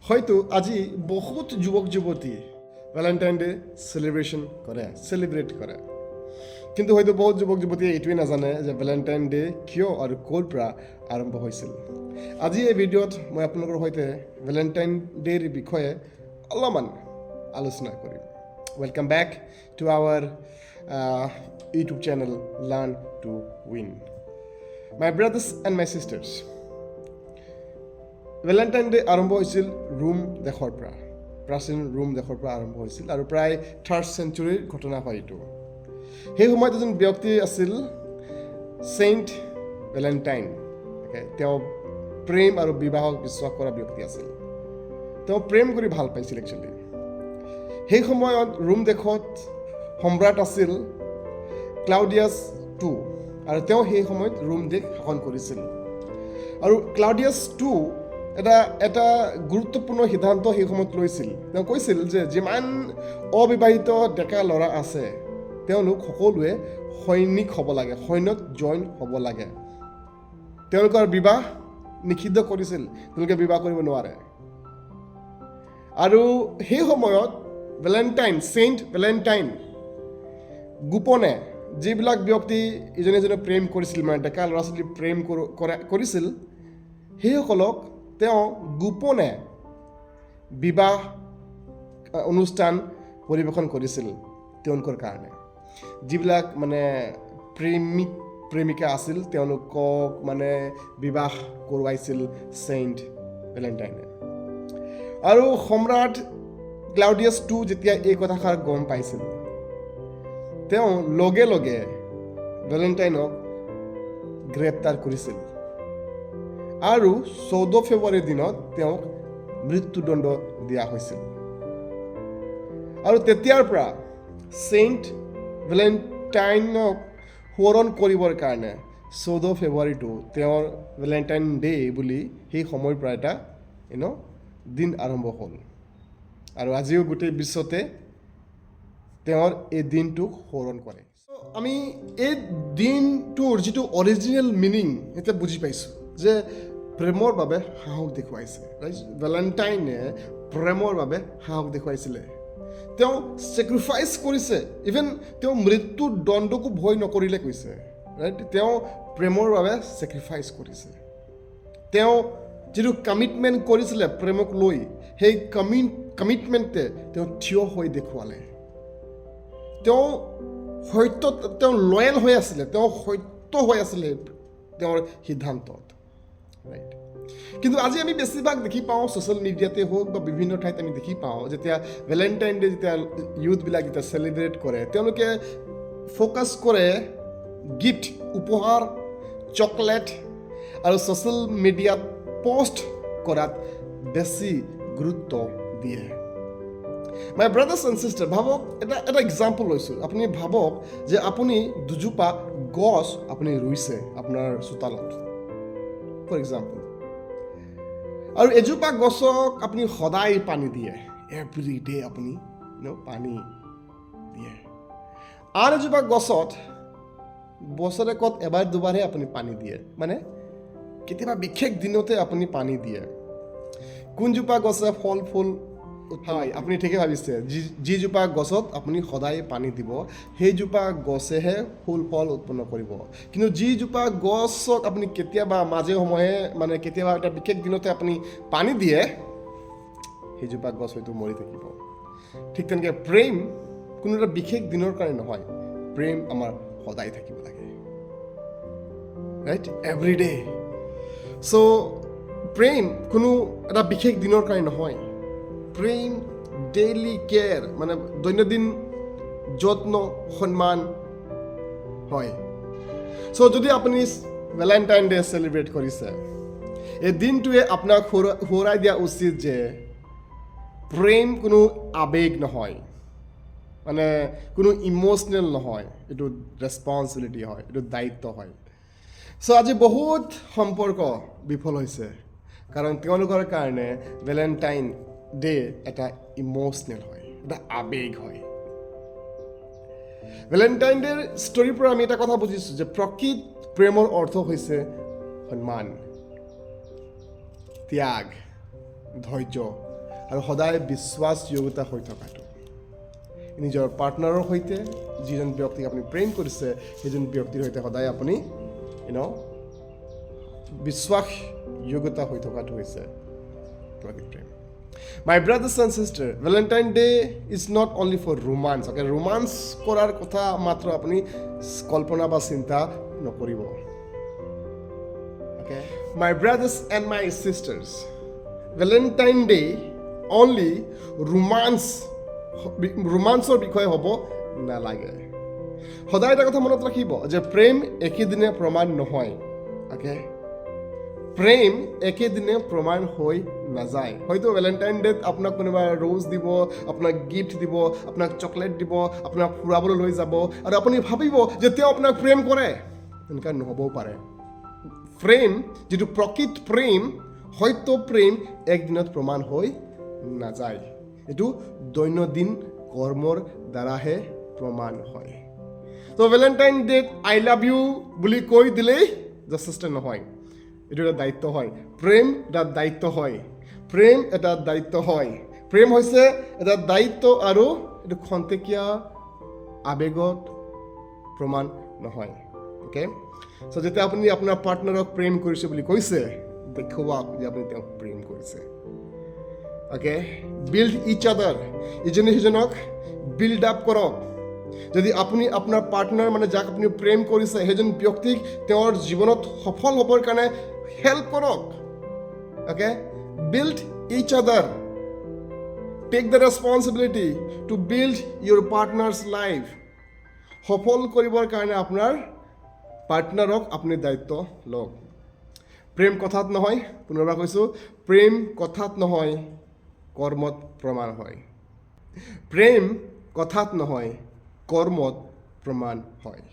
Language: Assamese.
হয়তো আজি বহুত যুৱক যুৱতী ভেলেণ্টাইন ডে সেলিব্ৰেট কৰে কিন্তু হয়তো বহুত যুৱক যুৱতীয়ে এইটোৱে নাজানে যে ভেলেণ্টাইন ডে কিয় আৰু ক'ৰ পৰা আৰম্ভ হৈছিল। আজি এই ভিডিঅ'ত মই আপোনালোকৰ সৈতে ভেলেণ্টাইন ডেৰ বিষয়ে অলপমান আলোচনা কৰিম। Welcome back to our YouTube channel learn to win. My brothers and my sisters, Valentine day আৰম্ভ হৈছিল ৰোম দেশৰ পৰা, প্ৰাচীন ৰোম দেশৰ পৰা আৰম্ভ হৈছিল আৰু প্ৰায় 3rd centuryৰ ঘটনা হয় এইটো। সেই সময়ত এজন ব্যক্তি আছিল চেইণ্ট ভেলেণ্টাইন। তেওঁ প্ৰেম আৰু বিবাহক বিশ্বাস কৰা ব্যক্তি আছিল। তেওঁ প্ৰেম কৰি ভাল পাইছিল একচুৱেলি। সেই সময়ত ৰোম দেশত সম্ৰাট আছিল ক্লাউডিয়াছ II আৰু তেওঁ সেই সময়ত ৰোম দেশ শাসন কৰিছিল। আৰু ক্লাউডিয়াছ II এটা গুৰুত্বপূৰ্ণ সিদ্ধান্ত সেই সময়ত লৈছিল। তেওঁ কৈছিল যে যিমান অবিবাহিত ডেকা ল'ৰা আছে তেওঁলোক সকলোৱে সৈনিক হ'ব লাগে, সৈন্যত জইন হ'ব লাগে। তেওঁলোকৰ বিবাহ নিষিদ্ধ কৰিছিল, তেওঁলোকে বিবাহ কৰিব নোৱাৰে। আৰু সেই সময়ত চেইণ্ট ভেলেণ্টাইন গোপনে যিবিলাক ব্যক্তি ইজনে সিজনক প্ৰেম কৰিছিল, মানে ডেকা ল'ৰা ছোৱালী প্ৰেম কৰিছিল, সেইসকলক তেওঁ গোপনে বিবাহ অনুষ্ঠান পৰিৱেশন কৰিছিল তেওঁলোকৰ কাৰণে। যিবিলাক মানে প্ৰেমিকা আছিল তেওঁলোকক মানে বিবাহ কৰোৱাইছিল চেইণ্ট ভেলেণ্টাইনে। আৰু সম্ৰাট ক্লাউডিয়াছ II যেতিয়া এই কথাষাৰ গম পাইছিল, তেওঁ লগে লগে ভেলেণ্টাইনক গ্ৰেপ্তাৰ কৰিছিল আৰু 14 ফেব্ৰুৱাৰীৰ দিনত তেওঁক মৃত্যুদণ্ড দিয়া হৈছিল। আৰু তেতিয়াৰ পৰা চেইণ্ট ভেলেণ্টাইনক সোঁৱৰণ কৰিবৰ কাৰণে 14 ফেব্ৰুৱাৰীটো তেওঁৰ ভেলেণ্টাইন ডে বুলি সেই সময়ৰ পৰা এটা দিন আৰম্ভ হ'ল। আৰু আজিও গোটেই বিশ্বতে তেওঁৰ এই দিনটোক সোঁৱৰণ কৰে। আমি এই দিনটোৰ যিটো অৰিজিনেল মিনিং এতিয়া বুজি পাইছোঁ যে প্ৰেমৰ বাবে সাহস দেখুৱাইছে। ভেলেণ্টাইনে প্ৰেমৰ বাবে সাহস দেখুৱাইছিলে। তেওঁ ছেক্ৰিফাইচ কৰিছে, ইভেন তেওঁ মৃত্যুৰ দণ্ডকো ভয় নকৰিলে কৈছে। তেওঁ প্ৰেমৰ বাবে ছেক্ৰিফাইচ কৰিছে। তেওঁ যিটো কমিটমেণ্ট কৰিছিলে প্ৰেমক লৈ, সেই কমিটমেণ্টে তেওঁ থিয় হৈ দেখুৱালে। তেওঁ লয়েল হৈ আছিলে, তেওঁ সত্য হৈ আছিলে তেওঁৰ সিদ্ধান্তত। কিন্তু আজি আমি বেছিভাগ দেখি পাওঁ ছ'চিয়েল মিডিয়াতে হওক বা বিভিন্ন ঠাইত আমি দেখি পাওঁ, যেতিয়া ভেলেণ্টাইন ডে যেতিয়া ইউথবিলাক যেতিয়া চেলিব্ৰেট কৰে, তেওঁলোকে ফ'কাছ কৰে গিফ্ট, উপহাৰ, চকলেট আৰু ছ'চিয়েল মিডিয়াত পষ্ট কৰাত বেছি গুৰুত্ব দিয়ে। মাই ব্ৰাদাৰ্ছ এণ্ড চিষ্টাৰ, ভাবক এটা এক্সাম্পল লৈছোঁ। আপুনি ভাবক যে আপুনি দুজোপা গছ আপুনি ৰুইছে আপোনাৰ চোতালত, ফৰ এক্সাম্পল, আৰু এজোপা গছক আপুনি সদায় পানী দিয়ে, এভৰি ডে আপুনি পানী দিয়ে। আন এজোপা গছত বছৰেকত এবাৰ দুবাৰহে আপুনি পানী দিয়ে, মানে কেতিয়াবা বিশেষ দিনতে আপুনি পানী দিয়ে। কোনজোপা গছে ফল ফুল হয়, আপুনি ঠিকে ভাবিছে, যিজোপা গছত আপুনি সদায় পানী দিব সেইজোপা গছেহে ফুল ফল উৎপন্ন কৰিব। কিন্তু যিজোপা গছক আপুনি কেতিয়াবা মাজে সময়ে মানে কেতিয়াবা এটা বিশেষ দিনতে আপুনি পানী দিয়ে, সেইজোপা গছ হয়তো মৰি থাকিব। ঠিক তেনেকৈ প্ৰেম কোনো এটা বিশেষ দিনৰ কাৰণে নহয়, প্ৰেম আমাৰ সদায় থাকিব লাগে, ৰাইট, এভৰি ডে। চ' প্ৰেম কোনো এটা বিশেষ দিনৰ কাৰণে নহয়, প্ৰেম ডেইলি কেয়াৰ, মানে দৈনন্দিন যত্ন সন্মান হয়। চ' যদি আপুনি ভেলেণ্টাইন ডে চেলিব্ৰেট কৰিছে, এই দিনটোৱে আপোনাক সোঁৱৰাই দিয়া উচিত যে প্ৰেম কোনো আৱেগ নহয়, মানে কোনো ইম'চনেল নহয়, এইটো ৰেছপনচিবিলিটি হয়, এইটো দায়িত্ব হয়। চ' আজি বহুত সম্পৰ্ক বিফল হৈছে কাৰণ তেওঁলোকৰ কাৰণে ভেলেণ্টাইন ডে এটা ইম'চনেল হয়, এটা আৱেগ হয়। ভেলেণ্টাইন ডেৰ ষ্টৰীৰ পৰা আমি এটা কথা বুজিছোঁ যে প্ৰকৃত প্ৰেমৰ অৰ্থ হৈছে সন্মান, ত্যাগ, ধৈৰ্য আৰু সদায় বিশ্বাসযোগ্যতা হৈ থকাটো নিজৰ পাৰ্টনাৰৰ সৈতে যিজন ব্যক্তিক আপুনি প্ৰেম কৰিছে সেইজন ব্যক্তিৰ সৈতে সদায় আপুনি বিশ্বাসযোগ্যতা হৈ থকাটো হৈছে প্ৰকৃত প্ৰেম My brothers and sisters, Valentine Day is not only for romance. Okay, romance কৰাৰ কথা মাত্ৰ আপুনি কল্পনা বা চিন্তা নকৰিব Okay, my brothers and my sisters, Valentine Day only romanceৰ বিষয়ে হ'ব নালাগে সদায় এটা কথা মনত ৰাখিব যে প্ৰেম একেদিনে প্ৰমাণ নহয় Okay, প্ৰেম একেদিনে প্ৰমাণ হৈ নাযায় হয়তো ভেলেণ্টাইন ডেত আপোনাক কোনোবা ৰ'জ দিব আপোনাক গিফ্ট দিব আপোনাক চকলেট দিব আপোনাক ফুৰাবলৈ লৈ যাব আৰু আপুনি ভাবিব যে তেওঁ আপোনাক প্ৰেম কৰে তেনেকুৱা নহ'বও পাৰে প্ৰেম যিটো প্ৰকৃত প্ৰেম হয়তো প্ৰেম একদিনত প্ৰমাণ হৈ নাযায় এইটো দৈনন্দিন কৰ্মৰ দ্বাৰাহে প্ৰমাণ হয় তো ভেলেণ্টাইন ডেত আই লাভ ইউ বুলি কৈ দিলেই যথেষ্ট নহয় এইটো এটা দায়িত্ব হয় প্ৰেম এটা দায়িত্ব হয় প্ৰেম হৈছে এটা দায়িত্ব আৰু এইটো খন্তেকীয়া আৱেগত প্ৰমাণ নহয় অ'কে চ' যেতিয়া আপুনি আপোনাৰ পাৰ্টনাৰক প্ৰেম কৰিছে বুলি কৈছে দেখুৱাওক যে আপুনি তেওঁক প্ৰেম কৰিছে অ'কে বিল্ড ইচ আদাৰ ইজনে সিজনক বিল্ড আপ কৰক যদি আপুনি আপোনাৰ পাৰ্টনাৰ মানে যাক আপুনি প্ৰেম কৰিছে সেইজন ব্যক্তিক তেওঁৰ জীৱনত সফল হ'বৰ কাৰণে হেল্প কৰক okay build each other take the responsibility to build your partners life সফল কৰিবৰ কাৰণে আপোনাৰ পাৰ্টনাৰক আপুনি দায়িত্ব লওক প্ৰেম কথাত নহয় পুনৰবাৰ কৈছোঁ প্ৰেম কথাত নহয় কৰ্মত প্ৰমাণ হয় প্ৰেম কথাত নহয় কৰ্মত প্ৰমাণ হয়